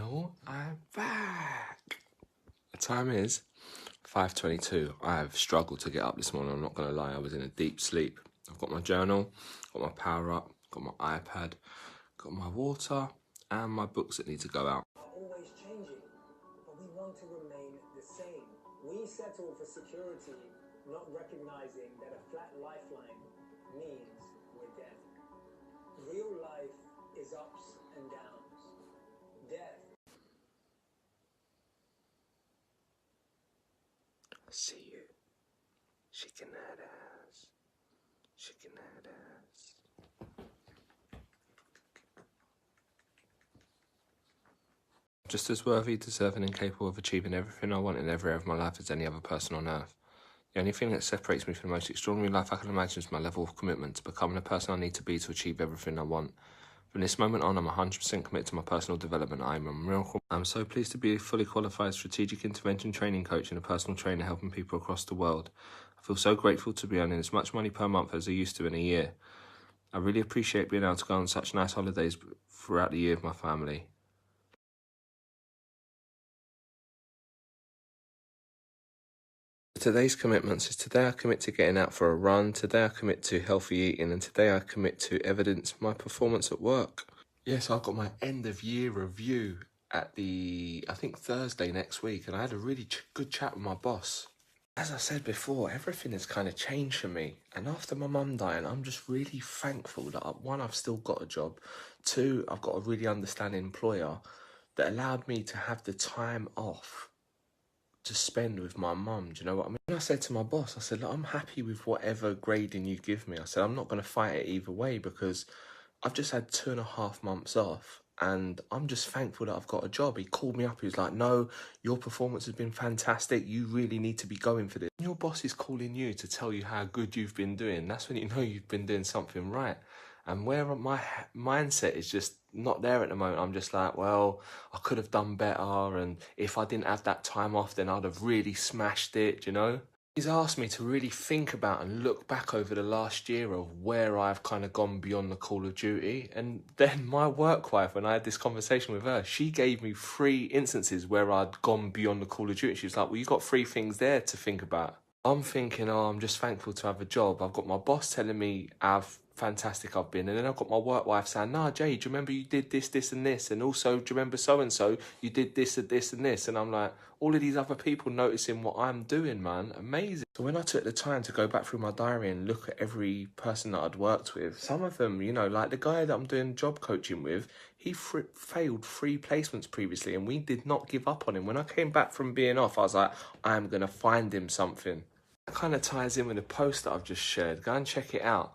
channel. I'm back. The time is 5:22. I've struggled to get up this morning, I'm not going to lie. I was in a deep sleep. I've got my journal, got my power up, got my iPad, got my water and my books that need to go out. Always changing, but we want to remain the same. We settle for security, not recognizing that a flat lifeline means we're dead. Real life is ups and downs. Death. I see you. Shaking that ass. Shaking that ass. Just as worthy, deserving and capable of achieving everything I want in every area of my life as any other person on earth. The only thing that separates me from the most extraordinary life I can imagine is my level of commitment to becoming the person I need to be to achieve everything I want. From this moment on, I'm 100% committed to my personal development. I'm a miracle. I'm so pleased to be a fully qualified strategic intervention training coach and a personal trainer helping people across the world. I feel so grateful to be earning as much money per month as I used to in a year. I really appreciate being able to go on such nice holidays throughout the year with my family. Today's commitments is today I commit to getting out for a run, today I commit to healthy eating, and today I commit to evidence my performance at work. Yes, I've got my end of year review at I think Thursday next week, and I had a really good chat with my boss. As I said before, everything has kind of changed for me, and after my mum dying, I'm just really thankful that one, I've still got a job, two, I've got a really understanding employer that allowed me to have the time off to spend with my mum. Do you know what I mean? And I said to my boss, I said, look, I'm happy with whatever grading you give me. I said, I'm not going to fight it either way because I've just had 2.5 months off and I'm just thankful that I've got a job. He called me up, he was like, no, your performance has been fantastic. You really need to be going for this. When your boss is calling you to tell you how good you've been doing, that's when you know you've been doing something right. And where my mindset is just not there at the moment, I'm just like, well, I could have done better, and if I didn't have that time off, then I'd have really smashed it, you know? He's asked me to really think about and look back over the last year of where I've kind of gone beyond the call of duty. And then my work wife, when I had this conversation with her, she gave me 3 instances where I'd gone beyond the call of duty. She was like, well, you got 3 things there to think about. I'm thinking, oh, I'm just thankful to have a job. I've got my boss telling me how fantastic I've been. And then I've got my work wife saying, nah, Jay, do you remember you did this, this and this? And also, do you remember so-and-so? You did this and this and this. And I'm like, all of these other people noticing what I'm doing, man. Amazing. So when I took the time to go back through my diary and look at every person that I'd worked with, some of them, you know, like the guy that I'm doing job coaching with, he failed 3 placements previously and we did not give up on him. When I came back from being off, I was like, I'm going to find him something. That kind of ties in with the post that I've just shared. Go and check it out.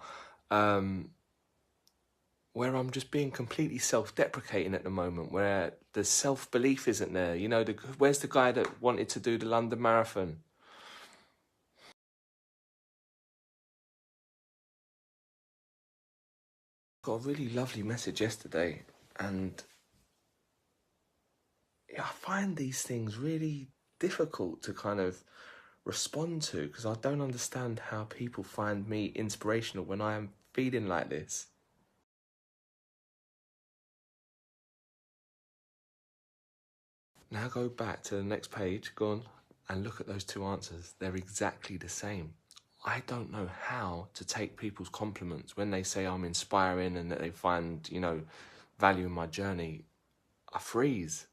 Where I'm just being completely self-deprecating at the moment, where the self-belief isn't there. You know, where's the guy that wanted to do the London Marathon? Got a really lovely message yesterday, and yeah, I find these things really difficult to kind of respond to because I don't understand how people find me inspirational when I am feeling like this. Now go back to the next page, go on, and look at those 2 answers. They're exactly the same. I don't know how to take people's compliments when they say I'm inspiring and that they find, you know, value in my journey. I freeze.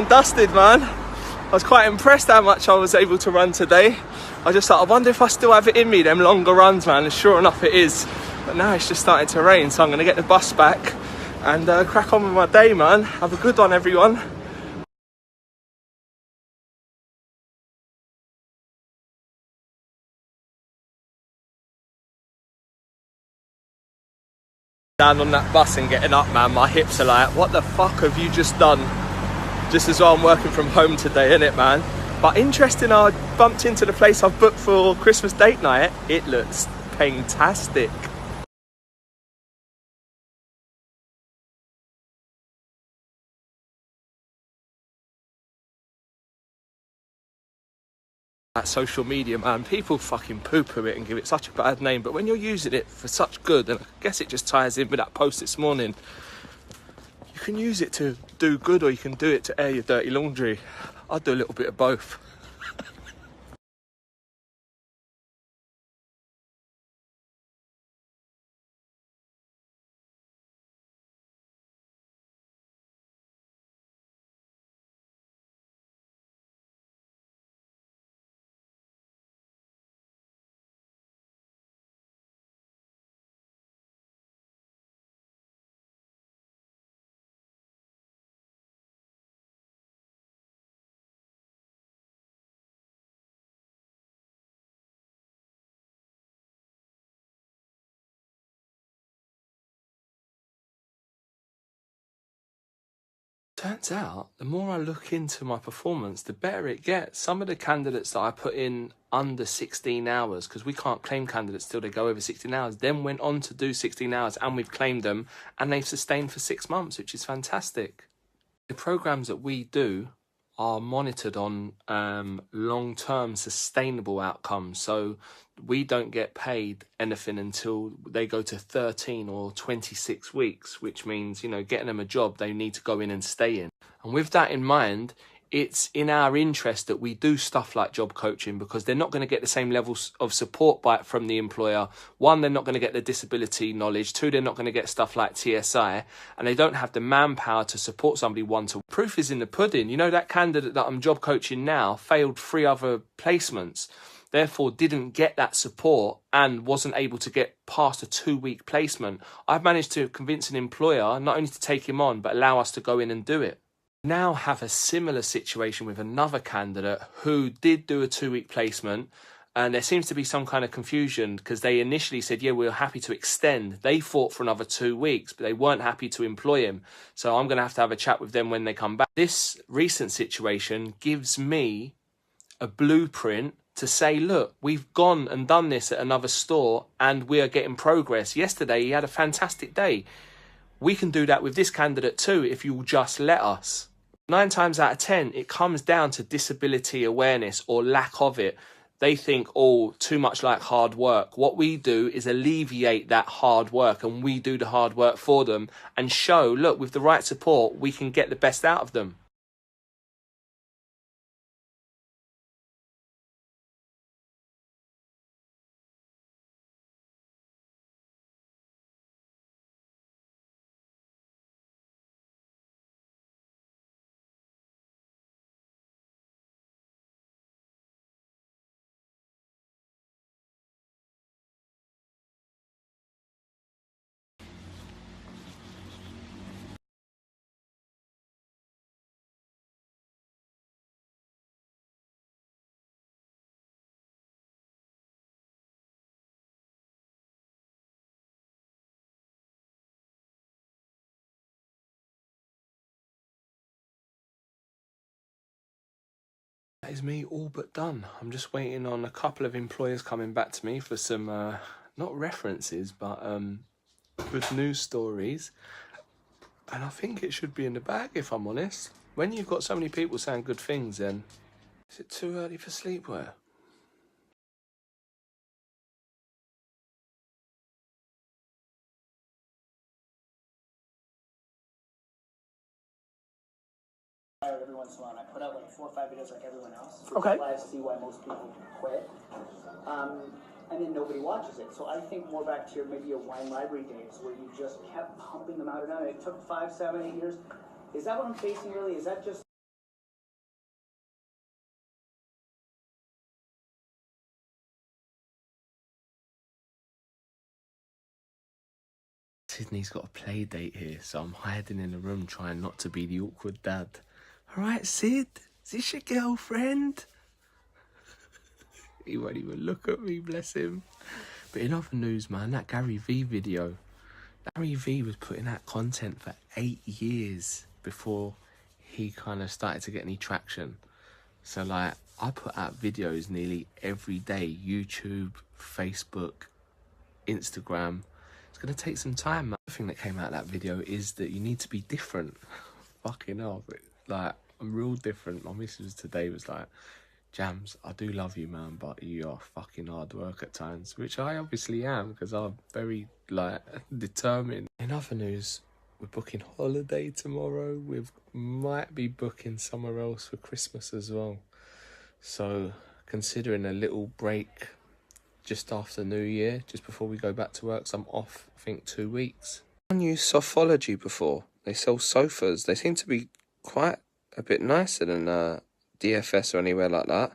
Dusted, man. I was quite impressed how much I was able to run today. I just thought, I wonder if I still have it in me, them longer runs, man. And sure enough, it is. But now it's just starting to rain, so I'm going to get the bus back and crack on with my day, man. Have a good one, everyone. Down on that bus and getting up, man, my hips are like, what the fuck have you just done? Just as well I'm working from home today, innit, man? But interesting, I bumped into the place I've booked for Christmas date night. It looks fantastic. That social media, man, people fucking poo-poo it and give it such a bad name, but when you're using it for such good, and I guess it just ties in with that post this morning, you can use it to do good or you can do it to air your dirty laundry. I'll do a little bit of both. Turns out, the more I look into my performance, the better it gets. Some of the candidates that I put in under 16 hours, because we can't claim candidates till they go over 16 hours, then went on to do 16 hours and we've claimed them and they've sustained for 6 months, which is fantastic. The programs that we do are monitored on long-term sustainable outcomes. So we don't get paid anything until they go to 13 or 26 weeks, which means, you know, getting them a job they need to go in and stay in. And with that in mind, it's in our interest that we do stuff like job coaching, because they're not going to get the same levels of support from the employer. One, they're not going to get the disability knowledge. Two, they're not going to get stuff like TSI, and they don't have the manpower to support somebody one-to-one. Proof is in the pudding. You know, that candidate that I'm job coaching now failed 3 other placements, therefore didn't get that support and wasn't able to get past a 2-week placement. I've managed to convince an employer not only to take him on, but allow us to go in and do it. Now have a similar situation with another candidate who did do a 2-week placement, and there seems to be some kind of confusion because they initially said, yeah, we're happy to extend. They fought for another 2 weeks, but they weren't happy to employ him. So I'm going to have a chat with them when they come back. This recent situation gives me a blueprint to say, look, we've gone and done this at another store and we are getting progress. Yesterday, he had a fantastic day. We can do that with this candidate too if you'll just let us. 9 times out of 10, it comes down to disability awareness or lack of it. They think, oh, too much like hard work. What we do is alleviate that hard work, and we do the hard work for them and show, look, with the right support, we can get the best out of them. That is me all but done. I'm just waiting on a couple of employers coming back to me for some, not references, but good news stories. And I think it should be in the bag, if I'm honest. When you've got so many people saying good things, then is it too early for sleepwear? Every once in a while, and I put out like 4 or 5 videos like everyone else. Okay. I see why most people quit. And then nobody watches it. So I think more back to maybe your wine library days where you just kept pumping them out and out. It took 5, 7, 8 years. Is that what I'm facing really? Is that just Sydney's got a play date here, so I'm hiding in the room trying not to be the awkward dad. Alright, Sid, is this your girlfriend? He won't even look at me, bless him. But in other news, man, that Gary V video. Gary V was putting out content for 8 years before he kind of started to get any traction. So, like, I put out videos nearly every day. YouTube, Facebook, Instagram. It's going to take some time, man. The thing that came out of that video is that you need to be different. Fucking hell. Like, I'm real different. My missus today was like, Jams, I do love you, man, but you are fucking hard work at times, which I obviously am because I'm very, like, determined. In other news, we're booking holiday tomorrow. We might be booking somewhere else for Christmas as well. So, considering a little break just after New Year, just before we go back to work, so I'm off, I think, 2 weeks. I've used Sophology before. They sell sofas. They seem to be quite a bit nicer than DFS or anywhere like that.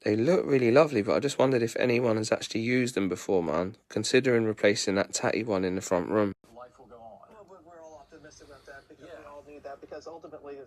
They look really lovely, but I just wondered if anyone has actually used them before, man, considering replacing that tatty one in the front room. Life will go on. Well, we're all optimistic about that because we all need that, because ultimately it's